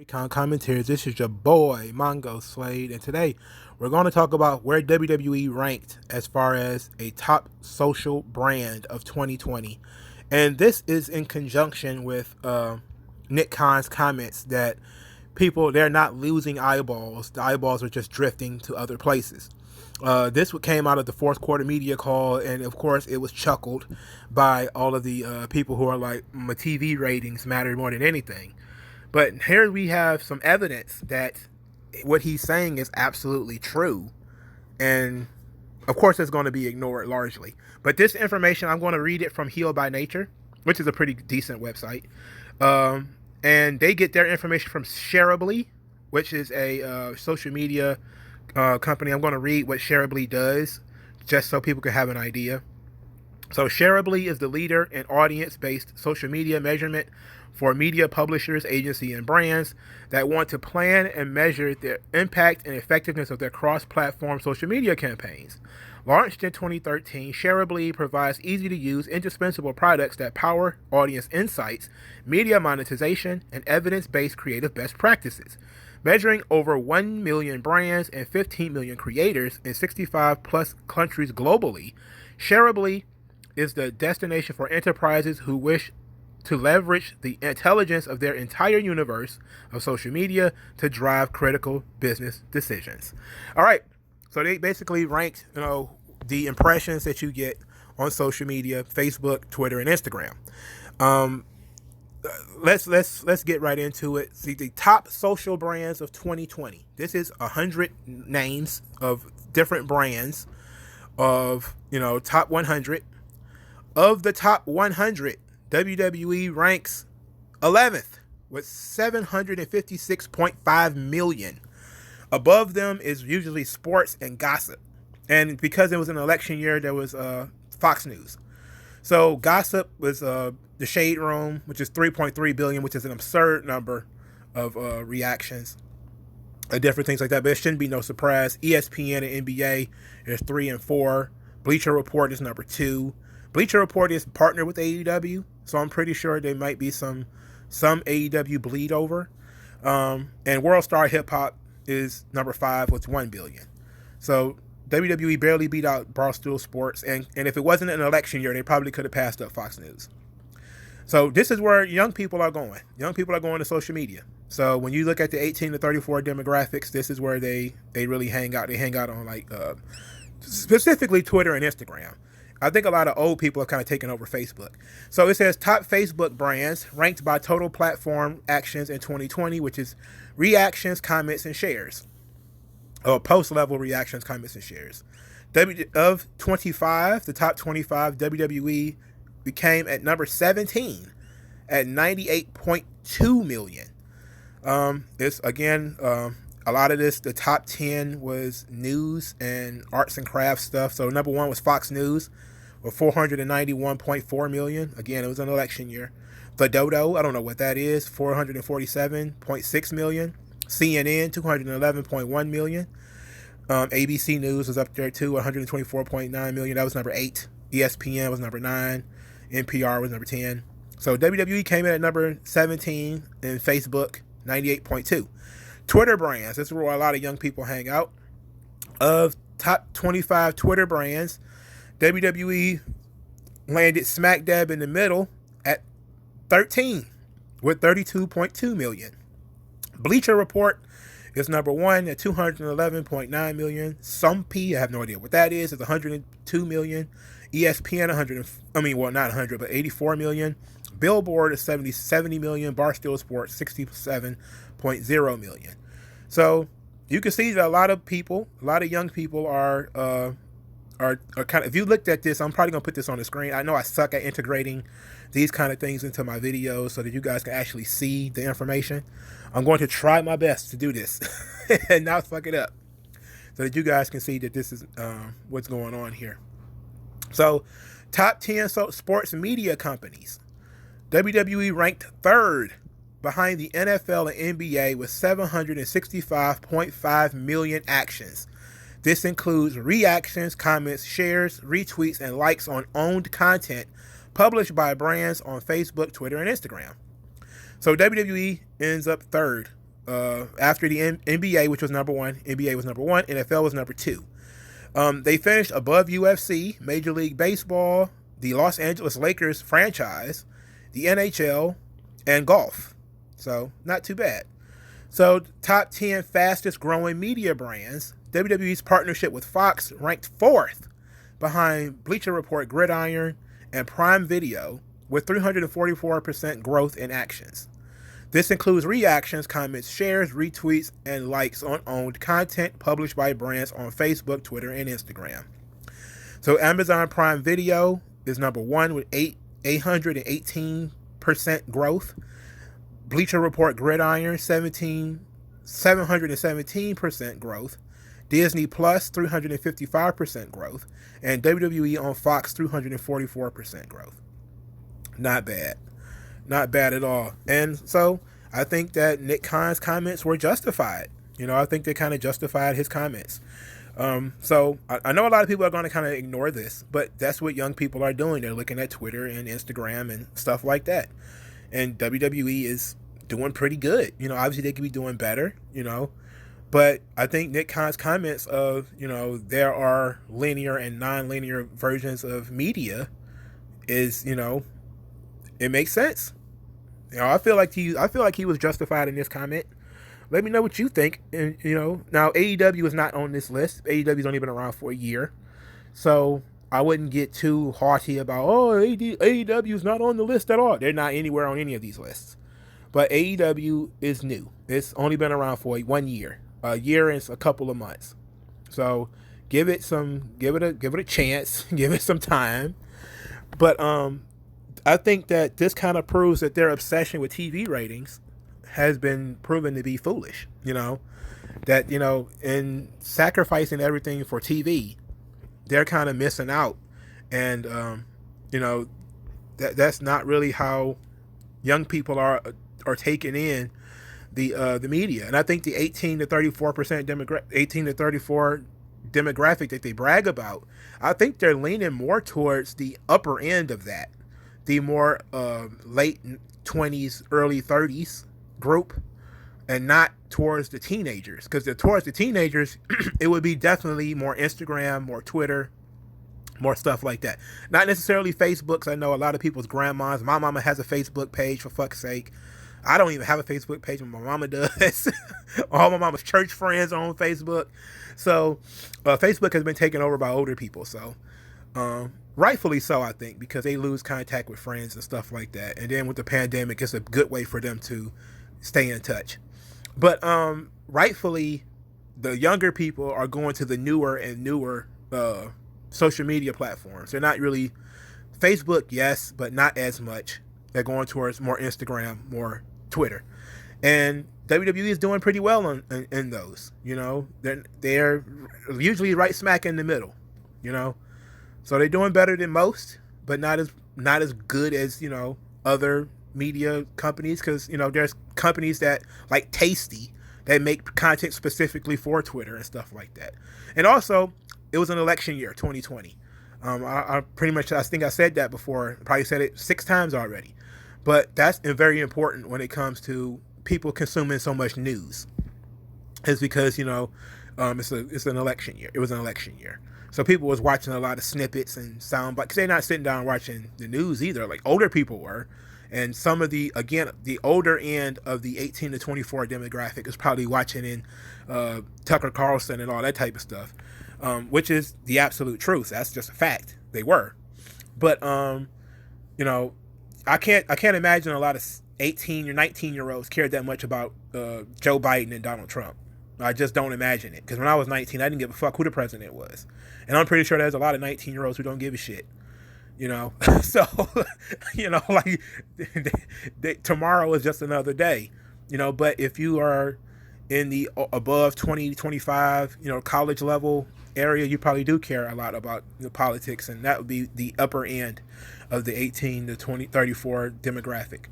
Recon Commentaries. This is your boy, Mongo Slade, and today we're going to talk about where WWE ranked as far as a top social brand of 2020. And this is in conjunction with Nick Khan's comments that they're not losing eyeballs. The eyeballs are just drifting to other places. This came out of the fourth quarter media call, and of course, it was chuckled by all of the people who are like, my TV ratings matter more than anything. But here we have some evidence that what he's saying is absolutely true. And of course, it's going to be ignored largely. But this information, I'm going to read it from Heal by Nature, which is a pretty decent website. And they get their information from Shareably, which is a social media company. I'm going to read what Shareably does just so people can have an idea. So Shareably is the leader in audience-based social media measurement for media publishers, agencies, and brands that want to plan and measure the impact and effectiveness of their cross-platform social media campaigns. Launched in 2013, Shareably provides easy-to-use, indispensable products that power audience insights, media monetization, and evidence-based creative best practices. Measuring over 1 million brands and 15 million creators in 65-plus countries globally, Shareably is the destination for enterprises who wish to leverage the intelligence of their entire universe of social media to drive critical business decisions. All right, so they basically ranked, the impressions that you get on social media: Facebook, Twitter, and Instagram. Let's get right into it. See the top social brands of 2020. This is 100 names of different brands of top 100. Of the top 100, WWE ranks 11th with 756.5 million. Above them is usually sports and gossip. And because it was an election year, there was Fox News. So gossip was the Shade Room, which is 3.3 billion, which is an absurd number of reactions. Different things like that, but it shouldn't be no surprise. ESPN and NBA is 3 and 4. Bleacher Report is number 2. Bleacher Report is partnered with AEW, so I'm pretty sure there might be some AEW bleed over. And World Star Hip Hop is number 5 with 1 billion. So WWE barely beat out Barstool Sports, and if it wasn't an election year, they probably could have passed up Fox News. So this is where young people are going. Young people are going to social media. So when you look at the 18 to 34 demographics, this is where they really hang out. They hang out on specifically Twitter and Instagram. I think a lot of old people are kind of taking over Facebook. So it says top Facebook brands ranked by total platform actions in 2020, which is reactions, comments, and shares. Post-level reactions, comments, and shares. Of 25, the top 25, WWE became at number 17 at 98.2 million. It's again, a lot of this, the top 10 was news and arts and crafts stuff. So number 1 was Fox News with 491.4 million. Again, it was an election year. The Dodo, I don't know what that is, 447.6 million. CNN, 211.1 million. ABC News was up there too, 124.9 million. That was number 8. ESPN was number 9. NPR was number 10. So WWE came in at number 17, and Facebook 98.2. Twitter brands, this is where a lot of young people hang out. Of top 25 Twitter brands, WWE landed smack dab in the middle at 13 with 32.2 million. Bleacher Report is number 1 at 211.9 million. Sumpy, I have no idea what that is 102 million. ESPN, not 100, but 84 million. Billboard is 70 million. Barstool Sports, 67.0 million. So you can see that a lot of young people are kind of, if you looked at this, I'm probably going to put this on the screen. I know I suck at integrating these kind of things into my videos so that you guys can actually see the information. I'm going to try my best to do this and not fuck it up so that you guys can see that this is what's going on here. So, top 10 sports media companies. WWE ranked 3rd behind the NFL and NBA with 765.5 million actions. This includes reactions, comments, shares, retweets, and likes on owned content published by brands on Facebook, Twitter, and Instagram. So WWE ends up 3rd after the NBA, which was number one. NBA was number one. NFL was number two. They finished above UFC, Major League Baseball, the Los Angeles Lakers franchise, the NHL, and golf. So, not too bad. So, top 10 fastest growing media brands. WWE's partnership with Fox ranked fourth behind Bleacher Report, Gridiron, and Prime Video with 344% growth in actions. This includes reactions, comments, shares, retweets, and likes on owned content published by brands on Facebook, Twitter, and Instagram. So Amazon Prime Video is number one with 818% growth. Bleacher Report Gridiron, 717% growth. Disney Plus, 355% growth. And WWE on Fox, 344% growth. Not bad. Not bad at all. And so I think that Nick Khan's comments were justified. I think they kind of justified his comments. So I know a lot of people are going to kind of ignore this, but that's what young people are doing. They're looking at Twitter and Instagram and stuff like that. And WWE is doing pretty good. Obviously they could be doing better, but I think Nick Khan's comments of, there are linear and non-linear versions of media is, it makes sense. I feel like he was justified in this comment. Let me know what you think. And now AEW is not on this list. AEW's only been around for a year, so I wouldn't get too haughty about AEW is not on the list at all. They're not anywhere on any of these lists. But AEW is new. It's only been around for 1 year, a year and a couple of months. So give it a chance, give it some time. But I think that this kind of proves that their obsession with TV ratings has been proven to be foolish. That in sacrificing everything for TV, they're kind of missing out, and that's not really how young people are taking in the media. And I think the 18 to 34 demographic that they brag about, I think they're leaning more towards the upper end of that, the more late 20s, early 30s group, and not towards the teenagers. Because towards the teenagers, it would be definitely more Instagram, more Twitter, more stuff like that. Not necessarily Facebook. I know a lot of people's grandmas. My mama has a Facebook page, for fuck's sake. I don't even have a Facebook page, but my mama does. All my mama's church friends are on Facebook. So Facebook has been taken over by older people. So rightfully so, I think, because they lose contact with friends and stuff like that. And then with the pandemic, it's a good way for them to stay in touch. But rightfully, the younger people are going to the newer and newer social media platforms. They're not really Facebook, yes, but not as much. They're going towards more Instagram, more Twitter. And WWE is doing pretty well in those. They're usually right smack in the middle. So they're doing better than most, but not as good as other media companies, because there's companies that like Tasty that make content specifically for Twitter and stuff like that. And also, it was an election year, 2020. I think I said that before. Probably said it 6 times already. But that's very important when it comes to people consuming so much news. It's because it's an election year. It was an election year, so people was watching a lot of snippets and sound bites. Because they're not sitting down watching the news either. Like older people were, and some of the older end of the 18 to 24 demographic is probably watching in Tucker Carlson and all that type of stuff. Which is the absolute truth. That's just a fact. They were, but I can't imagine a lot of 18 or 19-year-olds cared that much about Joe Biden and Donald Trump. I just don't imagine it, because when I was 19, I didn't give a fuck who the president was, and I'm pretty sure there's a lot of 19-year-olds who don't give a shit. So like tomorrow is just another day. But if you are in the above 20, 25, college level area, you probably do care a lot about politics, and that would be the upper end of the 18 to 34 demographic.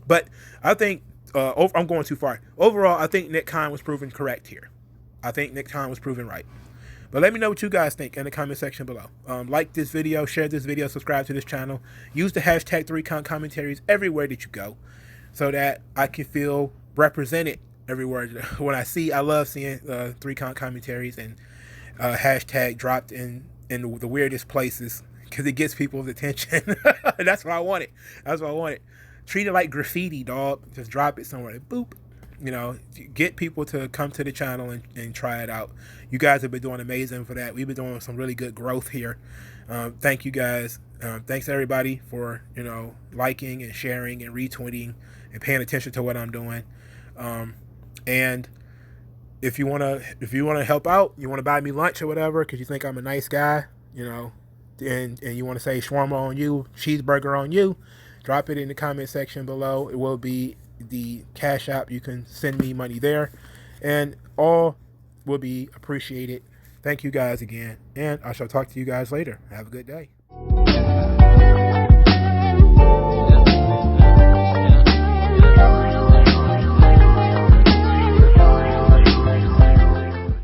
But I think I'm going too far. Overall, I think Nick Khan was proven correct here. I think Nick Khan was proven right. But let me know what you guys think in the comment section below. Like this video, share this video, subscribe to this channel. Use the hashtag 3Con commentaries everywhere that you go, so that I can feel represented everywhere. When I love seeing three count commentaries and hashtag dropped in the weirdest places because it gets people's attention. That's what I wanted. That's what I wanted. Treat it like graffiti, dog. Just drop it somewhere. Boop. You know, get people to come to the channel and try it out. You guys have been doing amazing for that. We've been doing some really good growth here. Thank you guys. Thanks everybody for, you know, liking and sharing and retweeting and paying attention to what I'm doing. And if you wanna help out, you wanna buy me lunch or whatever, because you think I'm a nice guy, you know, and you want to say shawarma on you, cheeseburger on you, drop it in the comment section below. It will be the Cash App. You can send me money there, and all will be appreciated. Thank you guys again, and I shall talk to you guys later. Have a good day.